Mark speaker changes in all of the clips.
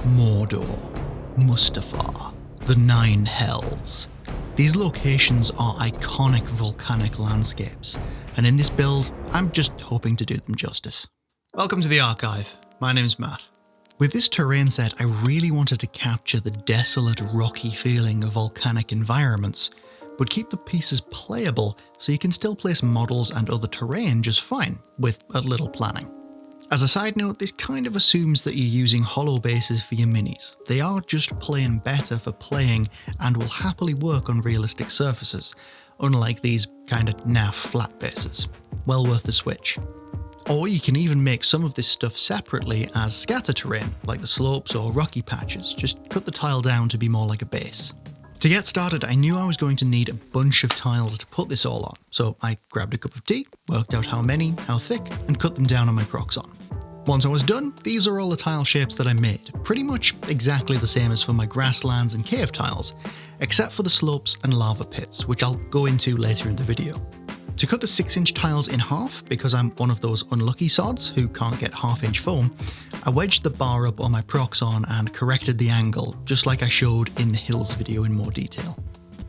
Speaker 1: Mordor, Mustafar, the Nine Hells. These locations are iconic volcanic landscapes, and in this build, I'm just hoping to do them justice. Welcome to the archive, my name's Matt. With this terrain set, I really wanted to capture the desolate, rocky feeling of volcanic environments, but keep the pieces playable so you can still place models and other terrain just fine, with a little planning. As a side note, this kind of assumes that you're using hollow bases for your minis. They are just plain better for playing and will happily work on realistic surfaces, unlike these kind of naff flat bases. Well worth the switch. Or you can even make some of this stuff separately as scatter terrain, like the slopes or rocky patches. Just cut the tile down to be more like a base. To get started, I knew I was going to need a bunch of tiles to put this all on, so I grabbed a cup of tea, worked out how many, how thick, and cut them down on my Proxon. Once I was done, these are all the tile shapes that I made, pretty much exactly the same as for my grasslands and cave tiles, except for the slopes and lava pits, which I'll go into later in the video. To cut the 6-inch tiles in half, because I'm one of those unlucky sods who can't get half-inch foam, I wedged the bar up on my Proxon and corrected the angle, just like I showed in the hills video in more detail.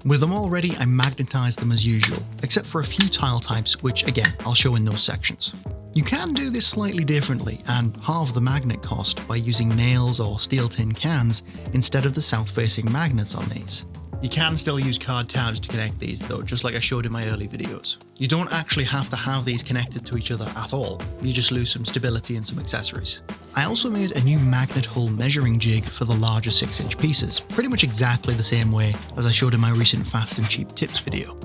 Speaker 1: With them all ready, I magnetized them as usual, except for a few tile types, which again, I'll show in those sections. You can do this slightly differently and halve the magnet cost by using nails or steel tin cans instead of the south-facing magnets on these. You can still use card tabs to connect these though, just like I showed in my early videos. You don't actually have to have these connected to each other at all, you just lose some stability and some accessories. I also made a new magnet hole measuring jig for the larger 6-inch pieces, pretty much exactly the same way as I showed in my recent fast and cheap tips video.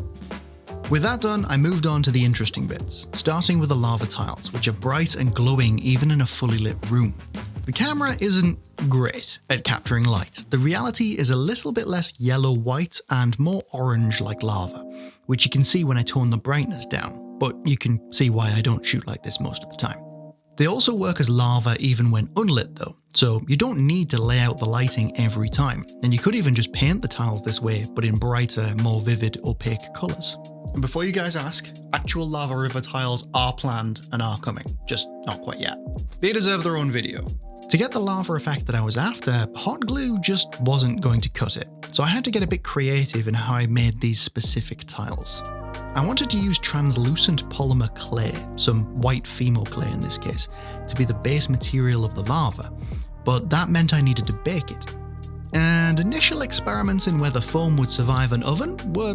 Speaker 1: With that done, I moved on to the interesting bits, starting with the lava tiles, which are bright and glowing even in a fully lit room. The camera isn't great at capturing light. The reality is a little bit less yellow-white and more orange like lava, which you can see when I tone the brightness down, but you can see why I don't shoot like this most of the time. They also work as lava even when unlit though, so you don't need to lay out the lighting every time, and you could even just paint the tiles this way, but in brighter, more vivid, opaque colours. And before you guys ask, actual lava river tiles are planned and are coming, just not quite yet. They deserve their own video. To get the lava effect that I was after, hot glue just wasn't going to cut it, so I had to get a bit creative in how I made these specific tiles. I wanted to use translucent polymer clay, some white Fimo clay in this case, to be the base material of the lava, but that meant I needed to bake it. And initial experiments in whether foam would survive an oven were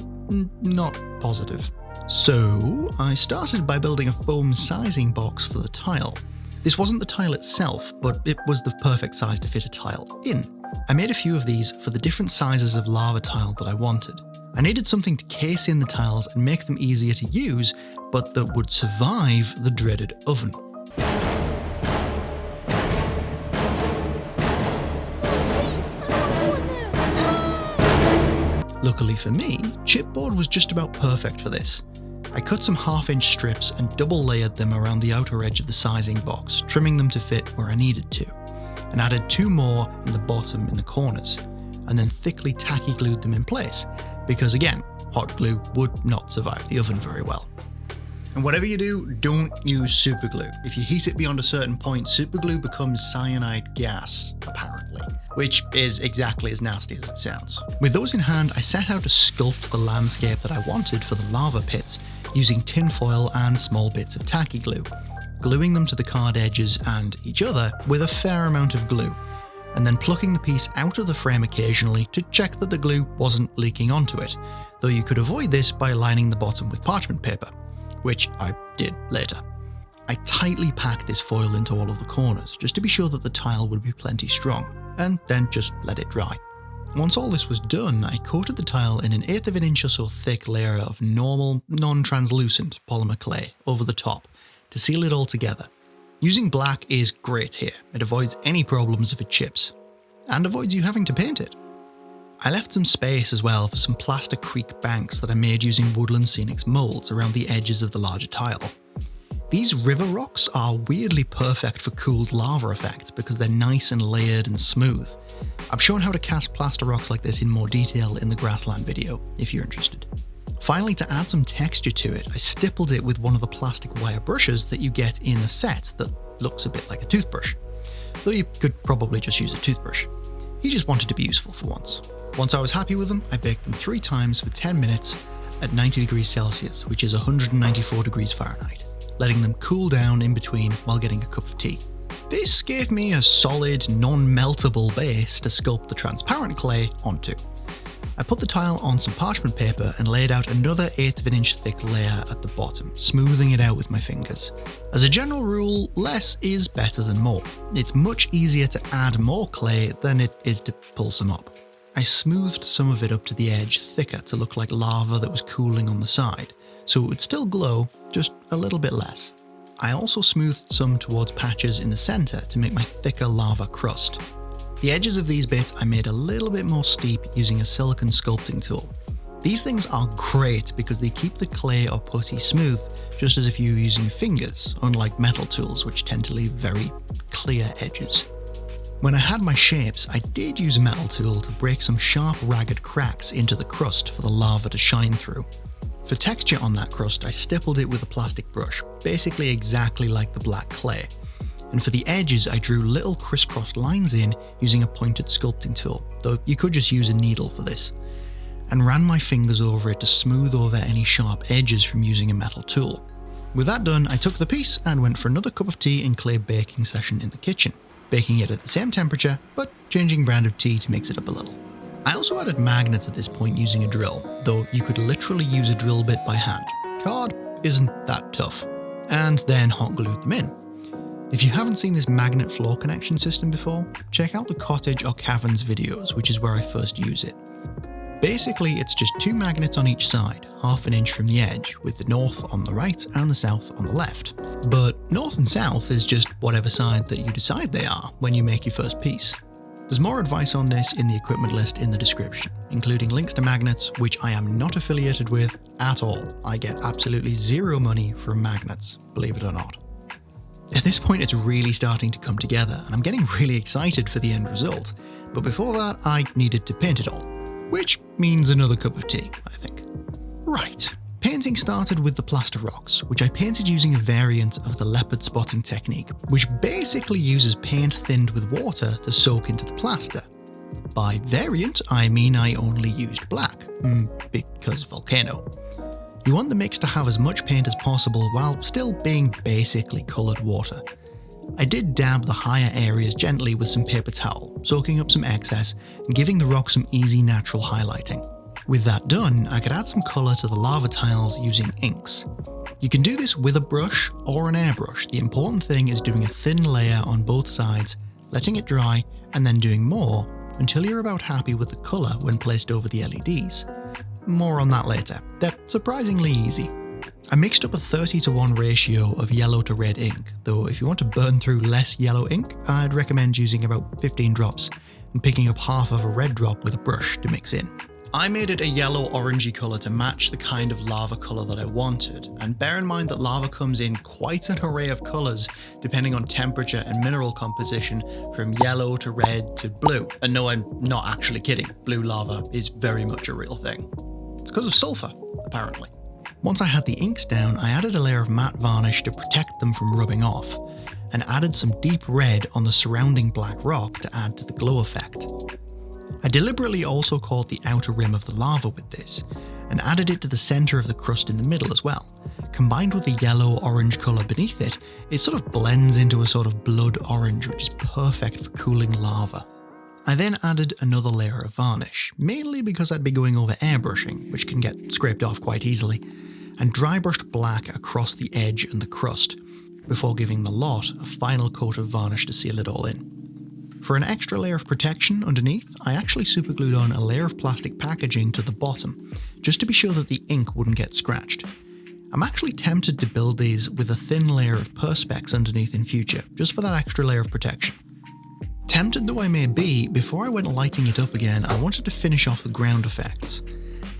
Speaker 1: not positive. So I started by building a foam sizing box for the tile. This wasn't the tile itself, but it was the perfect size to fit a tile in. I made a few of these for the different sizes of lava tile that I wanted. I needed something to case in the tiles and make them easier to use, but that would survive the dreaded oven. Luckily for me, chipboard was just about perfect for this. I cut some half-inch strips and double layered them around the outer edge of the sizing box, trimming them to fit where I needed to, and added 2 more in the bottom in the corners, and then thickly tacky glued them in place, because again, hot glue would not survive the oven very well. And whatever you do, don't use superglue. If you heat it beyond a certain point, superglue becomes cyanide gas, apparently, which is exactly as nasty as it sounds. With those in hand, I set out to sculpt the landscape that I wanted for the lava pits, using tinfoil and small bits of tacky glue, gluing them to the card edges and each other with a fair amount of glue, and then plucking the piece out of the frame occasionally to check that the glue wasn't leaking onto it, though you could avoid this by lining the bottom with parchment paper, which I did later. I tightly packed this foil into all of the corners, just to be sure that the tile would be plenty strong, and then just let it dry. Once all this was done, I coated the tile in an 1/8 of an inch or so thick layer of normal, non-translucent polymer clay over the top to seal it all together. Using black is great here. It avoids any problems if it chips, and avoids you having to paint it. I left some space as well for some plaster creek banks that I made using Woodland Scenics molds around the edges of the larger tile. These river rocks are weirdly perfect for cooled lava effects because they're nice and layered and smooth. I've shown how to cast plaster rocks like this in more detail in the grassland video, if you're interested. Finally, to add some texture to it, I stippled it with one of the plastic wire brushes that you get in the set that looks a bit like a toothbrush. though you could probably just use a toothbrush. He just wanted to be useful for once. Once I was happy with them, I baked them 3 times for 10 minutes at 90 degrees Celsius, which is 194 degrees Fahrenheit, letting them cool down in between while getting a cup of tea. This gave me a solid, non-meltable base to sculpt the transparent clay onto. I put the tile on some parchment paper and laid out another 1/8 of an inch thick layer at the bottom, smoothing it out with my fingers. As a general rule, less is better than more. It's much easier to add more clay than it is to pull some up. I smoothed some of it up to the edge thicker to look like lava that was cooling on the side, so it would still glow, just a little bit less. I also smoothed some towards patches in the centre to make my thicker lava crust. The edges of these bits I made a little bit more steep using a silicone sculpting tool. These things are great because they keep the clay or putty smooth, just as if you were using fingers, unlike metal tools which tend to leave very clear edges. When I had my shapes, I did use a metal tool to break some sharp, ragged cracks into the crust for the lava to shine through. For texture on that crust, I stippled it with a plastic brush, basically exactly like the black clay. And for the edges, I drew little crisscrossed lines in using a pointed sculpting tool, though you could just use a needle for this, and ran my fingers over it to smooth over any sharp edges from using a metal tool. With that done, I took the piece and went for another cup of tea and clay baking session in the kitchen, baking it at the same temperature, but changing brand of tea to mix it up a little. I also added magnets at this point using a drill, though you could literally use a drill bit by hand. Card isn't that tough. And then hot glued them in. If you haven't seen this magnet floor connection system before, check out the cottage or caverns videos, which is where I first use it. Basically, it's just 2 magnets on each side, 1/2 inch from the edge, with the north on the right and the south on the left. But north and south is just whatever side that you decide they are when you make your first piece. There's more advice on this in the equipment list in the description, including links to magnets, which I am not affiliated with at all. I get absolutely 0 money from magnets, believe it or not. At this point, it's really starting to come together, and I'm getting really excited for the end result. But before that, I needed to paint it all, which means another cup of tea, I think. Right. Painting started with the plaster rocks, which I painted using a variant of the leopard spotting technique, which basically uses paint thinned with water to soak into the plaster. By variant, I mean I only used black, because volcano. You want the mix to have as much paint as possible while still being basically coloured water. I did dab the higher areas gently with some paper towel, soaking up some excess and giving the rock some easy natural highlighting. With that done, I could add some colour to the lava tiles using inks. You can do this with a brush or an airbrush. The important thing is doing a thin layer on both sides, letting it dry, and then doing more until you're about happy with the colour when placed over the LEDs. More on that later. They're surprisingly easy. I mixed up a 30:1 ratio of yellow to red ink, though if you want to burn through less yellow ink, I'd recommend using about 15 drops and picking up 1/2 of a red drop with a brush to mix in. I made it a yellow-orangey colour to match the kind of lava colour that I wanted, and bear in mind that lava comes in quite an array of colours depending on temperature and mineral composition, from yellow to red to blue. And no, I'm not actually kidding, blue lava is very much a real thing. It's because of sulphur, apparently. Once I had the inks down, I added a layer of matte varnish to protect them from rubbing off, and added some deep red on the surrounding black rock to add to the glow effect. I deliberately also caught the outer rim of the lava with this, and added it to the centre of the crust in the middle as well. Combined with the yellow-orange colour beneath it, it sort of blends into a sort of blood orange, which is perfect for cooling lava. I then added another layer of varnish, mainly because I'd be going over airbrushing, which can get scraped off quite easily, and dry brushed black across the edge and the crust, before giving the lot a final coat of varnish to seal it all in. For an extra layer of protection underneath, I actually superglued on a layer of plastic packaging to the bottom, just to be sure that the ink wouldn't get scratched. I'm actually tempted to build these with a thin layer of perspex underneath in future, just for that extra layer of protection. Tempted though I may be, before I went lighting it up again, I wanted to finish off the ground effects.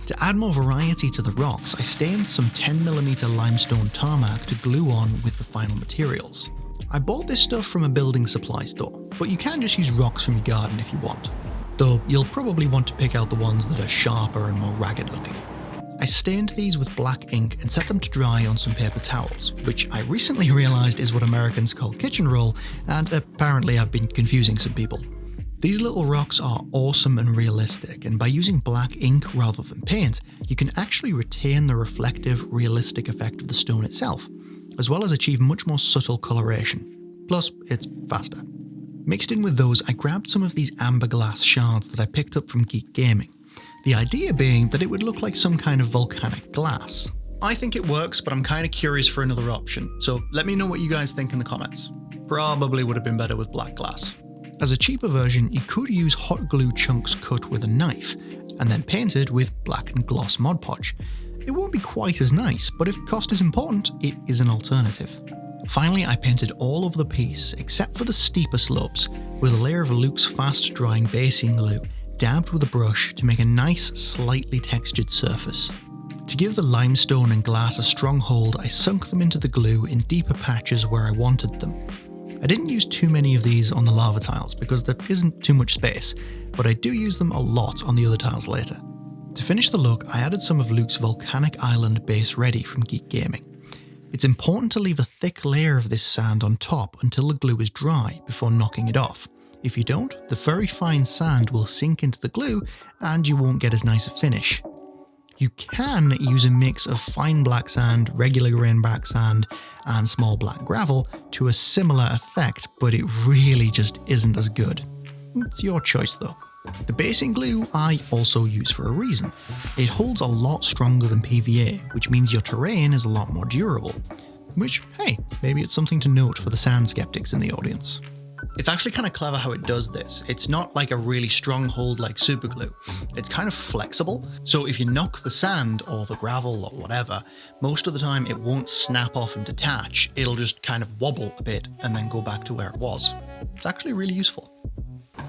Speaker 1: To add more variety to the rocks, I stained some 10mm limestone tarmac to glue on with the final materials. I bought this stuff from a building supply store, but you can just use rocks from your garden if you want, though you'll probably want to pick out the ones that are sharper and more ragged looking. I I stained these with black ink and set them to dry on some paper towels, which I recently realised is what Americans call kitchen roll, and apparently I've been confusing some people. These little rocks are awesome and realistic, and by using black ink rather than paint, you can actually retain the reflective, realistic effect of the stone itself, as well as achieve much more subtle coloration. Plus, it's faster. Mixed in with those, I grabbed some of these amber glass shards that I picked up from Geek Gaming. The idea being that it would look like some kind of volcanic glass. I think it works, but I'm kind of curious for another option, so let me know what you guys think in the comments. Probably would have been better with black glass. As a cheaper version, you could use hot glue chunks cut with a knife, and then painted with black and gloss Mod Podge. It won't be quite as nice, but if cost is important, it is an alternative. Finally, I painted all of the piece, except for the steeper slopes, with a layer of Luke's fast-drying basing glue, dabbed with a brush to make a nice, slightly textured surface. To give the limestone and glass a strong hold, I sunk them into the glue in deeper patches where I wanted them. I didn't use too many of these on the lava tiles because there isn't too much space, but I do use them a lot on the other tiles later. To finish the look, I added some of Luke's Volcanic Island base ready from Geek Gaming. It's important to leave a thick layer of this sand on top until the glue is dry before knocking it off. If you don't, the very fine sand will sink into the glue and you won't get as nice a finish. You can use a mix of fine black sand, regular grain black sand, and small black gravel to a similar effect, but it really just isn't as good. It's your choice though. The basing glue I also use for a reason. It holds a lot stronger than PVA, which means your terrain is a lot more durable. Which, hey, maybe it's something to note for the sand skeptics in the audience. It's actually kind of clever how it does this. It's not like a really strong hold like super glue. It's kind of flexible, so if you knock the sand or the gravel or whatever, most of the time it won't snap off and detach. It'll just kind of wobble a bit and then go back to where it was. It's actually really useful.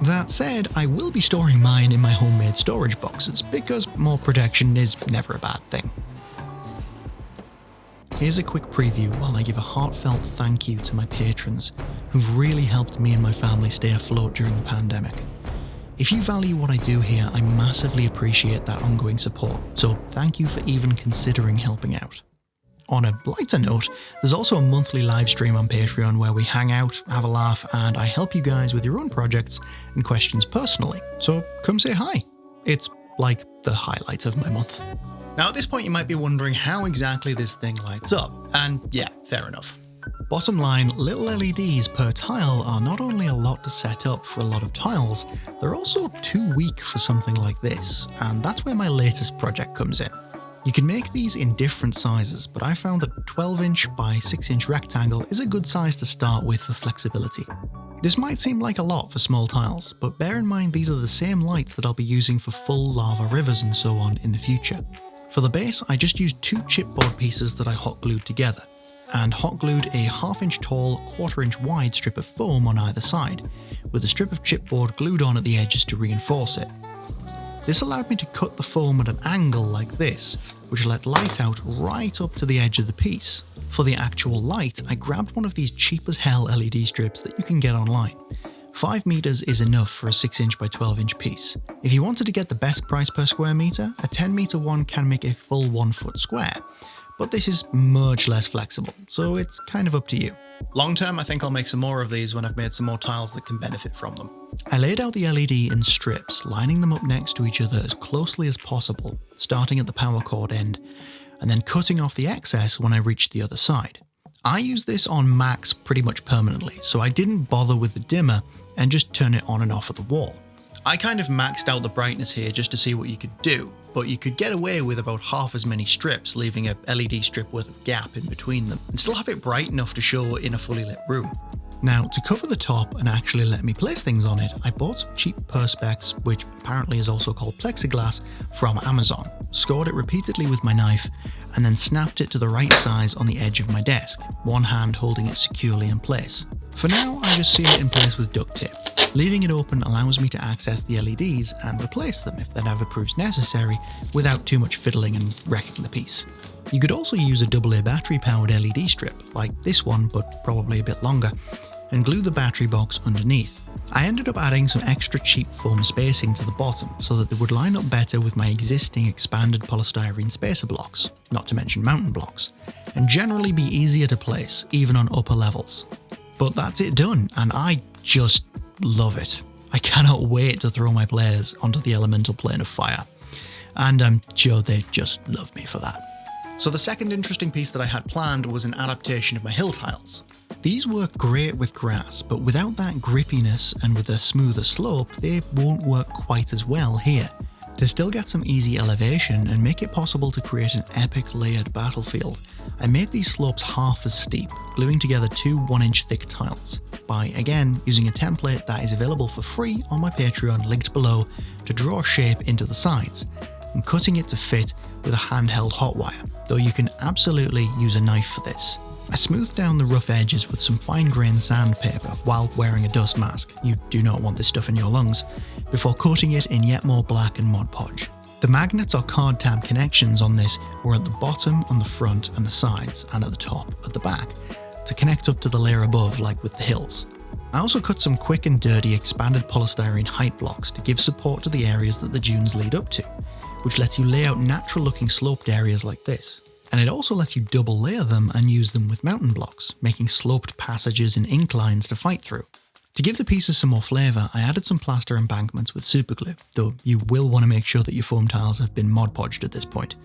Speaker 1: That said, I will be storing mine in my homemade storage boxes because more protection is never a bad thing. Here's a quick preview while I give a heartfelt thank you to my patrons who've really helped me and my family stay afloat during the pandemic. If you value what I do here, I massively appreciate that ongoing support, so thank you for even considering helping out. On a lighter note, there's also a monthly live stream on Patreon where we hang out, have a laugh, and I help you guys with your own projects and questions personally, so come say hi. It's like the highlight of my month. Now at this point you might be wondering how exactly this thing lights up, and yeah, fair enough. Bottom line, little LEDs per tile are not only a lot to set up for a lot of tiles, they're also too weak for something like this, and that's where my latest project comes in. You can make these in different sizes, but I found that 12-inch by 6-inch rectangle is a good size to start with for flexibility. This might seem like a lot for small tiles, but bear in mind these are the same lights that I'll be using for full lava rivers and so on in the future. For the base, I just used 2 chipboard pieces that I hot glued together, and hot glued a 1/2 inch tall, 1/4 inch wide strip of foam on either side, with a strip of chipboard glued on at the edges to reinforce it. This allowed me to cut the foam at an angle like this, which let light out right up to the edge of the piece. For the actual light, I grabbed one of these cheap as hell LED strips that you can get online. 5 meters is enough for a 6-inch by 12-inch piece. If you wanted to get the best price per square meter, a 10-meter one can make a full 1 foot square, but this is much less flexible, so it's kind of up to you. Long term, I think I'll make some more of these when I've made some more tiles that can benefit from them. I laid out the LED in strips, lining them up next to each other as closely as possible, starting at the power cord end, and then cutting off the excess when I reached the other side. I use this on max pretty much permanently, so I didn't bother with the dimmer and just turn it on and off at the wall. I kind of maxed out the brightness here just to see what you could do, but you could get away with about half as many strips, leaving a LED strip worth of gap in between them, and still have it bright enough to show in a fully lit room. Now, to cover the top and actually let me place things on it, I bought some cheap perspex, which apparently is also called plexiglass, from Amazon, scored it repeatedly with my knife, and then snapped it to the right size on the edge of my desk, one hand holding it securely in place. For now, I just seal it in place with duct tape. Leaving it open allows me to access the LEDs and replace them if that ever proves necessary without too much fiddling and wrecking the piece. You could also use a AA battery powered LED strip, like this one but probably a bit longer, and glue the battery box underneath. I ended up adding some extra cheap foam spacing to the bottom so that they would line up better with my existing expanded polystyrene spacer blocks, not to mention mountain blocks, and generally be easier to place, even on upper levels. But that's it done, and I just love it. I cannot wait to throw my players onto the elemental plane of fire, and I'm sure they just love me for that. So the second interesting piece that I had planned was an adaptation of my hill tiles. These work great with grass, but without that grippiness and with a smoother slope, they won't work quite as well here. To still get some easy elevation and make it possible to create an epic layered battlefield, I made these slopes half as steep, gluing together two 1-inch thick tiles, by again using a template that is available for free on my Patreon linked below to draw a shape into the sides, and cutting it to fit with a handheld hot wire, though you can absolutely use a knife for this. I smoothed down the rough edges with some fine-grained sandpaper while wearing a dust mask, you do not want this stuff in your lungs, before coating it in yet more black and Mod Podge. The magnets or card tab connections on this were at the bottom, on the front and the sides, and at the top, at the back, to connect up to the layer above like with the hills. I also cut some quick and dirty expanded polystyrene height blocks to give support to the areas that the dunes lead up to, which lets you lay out natural looking sloped areas like this. And it also lets you double layer them and use them with mountain blocks, making sloped passages and inclines to fight through. To give the pieces some more flavour, I added some plaster embankments with superglue, though you will want to make sure that your foam tiles have been Mod Podged at this point.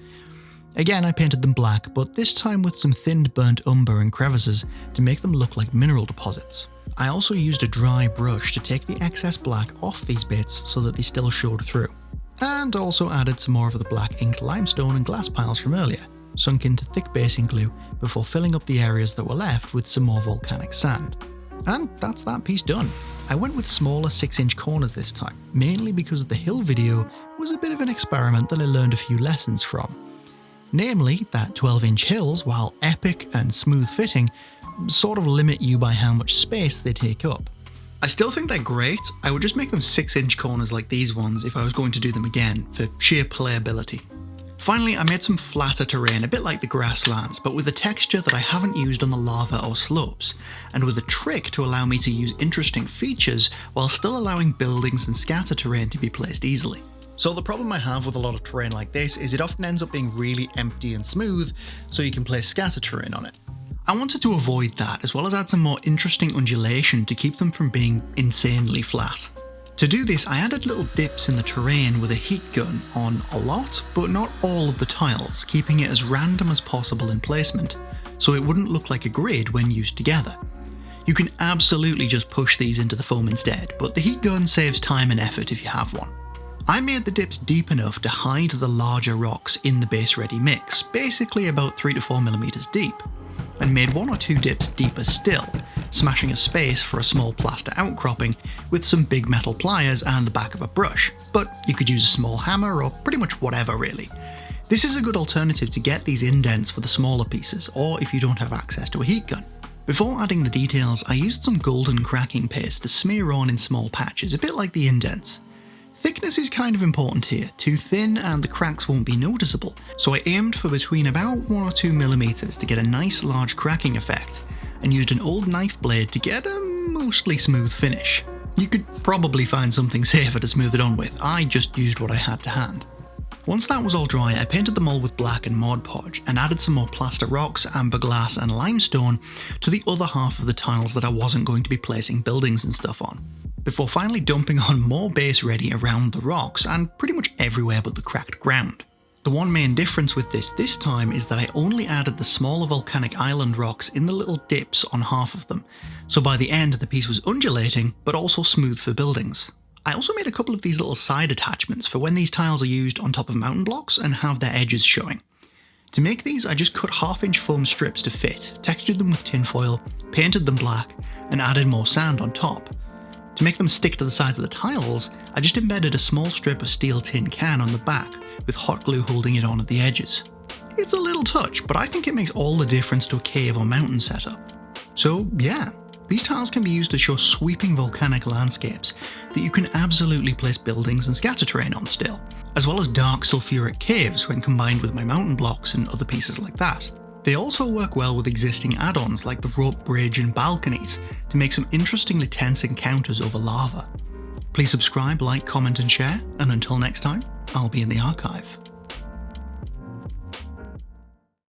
Speaker 1: Again, I painted them black, but this time with some thinned burnt umber and crevices to make them look like mineral deposits. I also used a dry brush to take the excess black off these bits so that they still showed through, and also added some more of the black inked limestone and glass piles from earlier, sunk into thick basing glue before filling up the areas that were left with some more volcanic sand. And that's that piece done. I went with smaller 6-inch corners this time, mainly because the hill video was a bit of an experiment that I learned a few lessons from. Namely, that 12-inch hills, while epic and smooth fitting, sort of limit you by how much space they take up. I still think they're great, I would just make them 6-inch corners like these ones if I was going to do them again, for sheer playability. Finally, I made some flatter terrain, a bit like the grasslands, but with a texture that I haven't used on the lava or slopes, and with a trick to allow me to use interesting features while still allowing buildings and scatter terrain to be placed easily. So the problem I have with a lot of terrain like this is it often ends up being really empty and smooth, so you can place scatter terrain on it. I wanted to avoid that, as well as add some more interesting undulation to keep them from being insanely flat. To do this, I added little dips in the terrain with a heat gun on a lot, but not all of the tiles, keeping it as random as possible in placement, so it wouldn't look like a grid when used together. You can absolutely just push these into the foam instead, but the heat gun saves time and effort if you have one. I made the dips deep enough to hide the larger rocks in the base ready mix, basically about 3 to 4 millimeters deep, and made 1 or 2 dips deeper still, smashing a space for a small plaster outcropping with some big metal pliers and the back of a brush, but you could use a small hammer or pretty much whatever really. This is a good alternative to get these indents for the smaller pieces, or if you don't have access to a heat gun. Before adding the details, I used some golden cracking paste to smear on in small patches, a bit like the indents. Thickness is kind of important here, too thin and the cracks won't be noticeable, so I aimed for between about 1 or 2 millimeters to get a nice large cracking effect, and used an old knife blade to get a mostly smooth finish. You could probably find something safer to smooth it on with, I just used what I had to hand. Once that was all dry, I painted them all with black and Mod Podge, and added some more plaster rocks, amber glass and limestone to the other half of the tiles that I wasn't going to be placing buildings and stuff on, before finally dumping on more base ready around the rocks and pretty much everywhere but the cracked ground. The one main difference with this time is that I only added the smaller volcanic island rocks in the little dips on half of them, so by the end the piece was undulating but also smooth for buildings. I also made a couple of these little side attachments for when these tiles are used on top of mountain blocks and have their edges showing. To make these, I just cut 1/2-inch foam strips to fit, textured them with tinfoil, painted them black, and added more sand on top. To make them stick to the sides of the tiles, I just embedded a small strip of steel tin can on the back, with hot glue holding it on at the edges. It's a little touch, but I think it makes all the difference to a cave or mountain setup. So yeah, these tiles can be used to show sweeping volcanic landscapes that you can absolutely place buildings and scatter terrain on still, as well as dark sulfuric caves when combined with my mountain blocks and other pieces like that. They also work well with existing add-ons like the rope bridge and balconies to make some interestingly tense encounters over lava. Please subscribe, like, comment and share, and until next time, I'll be in the archive.